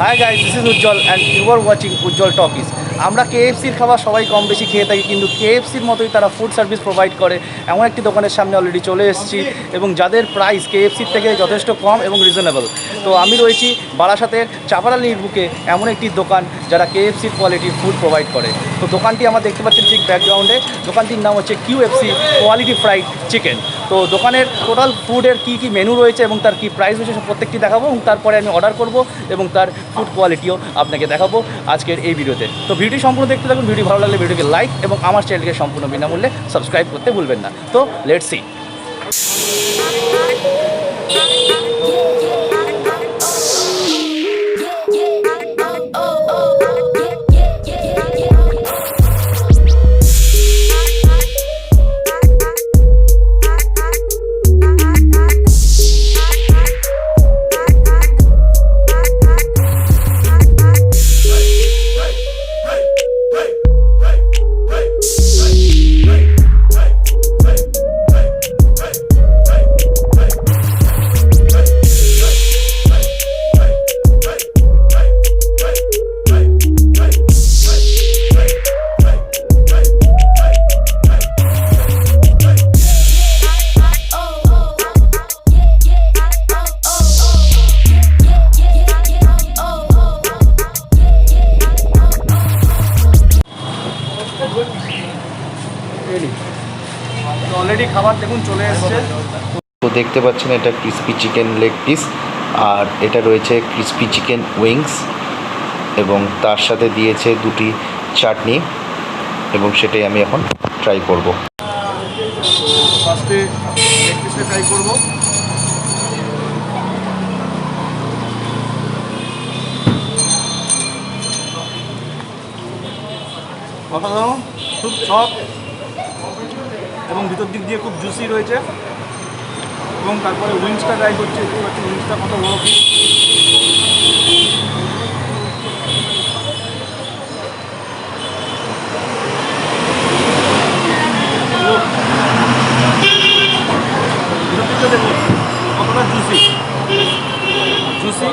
Hi guys, this is Ujjal and you are watching Ujjal Talkies. আমরা কেএফসির খাবার সবাই কম বেশি খেয়ে থাকি, কিন্তু কেএফসির মতোই তারা ফুড সার্ভিস প্রোভাইড করে এমন একটি দোকানের সামনে অলরেডি চলে এসেছি, এবং যাদের প্রাইস কেএফসির থেকে যথেষ্ট কম এবং রিজনেবল। তো আমি রয়েছি বারাসাতের চাপাডালির বুকে এমন একটি দোকান যারা কেএফসির কোয়ালিটির ফুড প্রোভাইড করে। তো দোকানটি আমরা দেখতে পাচ্ছেন ঠিক ব্যাকগ্রাউন্ডে, দোকানটির নাম হচ্ছে QFC কোয়ালিটি ফ্রাইড চিকেন। তো দোকানের টোটাল ফুডের কী কী মেনু রয়েছে এবং তার কী প্রাইস রয়েছে সব প্রত্যেকটি দেখাবো, এবং তারপরে আমি অর্ডার করব এবং তার ফুড কোয়ালিটিও আপনাকে দেখাবো আজকের এই ভিডিওতে। তো ভিডিও সম্পূর্ণ দেখতে থাকুন। ভিডিও ভালো লাগলে ভিডিওকে লাইক এবং আমার চ্যানেলকে সম্পূর্ণ বিনামূল্যে সাবস্ক্রাইব করতে ভুলবেন না। তো লেটস সি। অলরেডি খাবার দেখুন চলে এসেছে। তো দেখতে পাচ্ছেন এটা ক্রিস্পি চিকেন লেগ পিস, আর এটা রয়েছে ক্রিস্পি চিকেন উইংস, এবং তার সাথে দিয়েছে দুটি চাটনি, এবং সেটাই আমি এখন ট্রাই করব। ফার্স্টে লেগ পিসটা ট্রাই করব। অসাধারণ, খুব সফট এবং ভিতর দিক দিয়ে খুব জুসি রয়েছে। এবং তারপরে উইংসটা ট্রাই করছি, দেখতে পাচ্ছি উইংসটা কত বড় পিস। দেখুন কতটা জুসি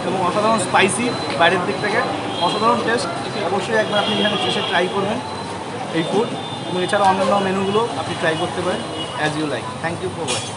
এবং অসাধারণ স্পাইসি, বাইরের দিক থেকে অসাধারণ টেস্ট। অবশ্যই একবার আপনি এখানে এসে ট্রাই করবেন এই ফুড, এবং এছাড়া অন্যান্য মেনুগুলো আপনি ট্রাই করতে পারেন as you like. Thank you for watching.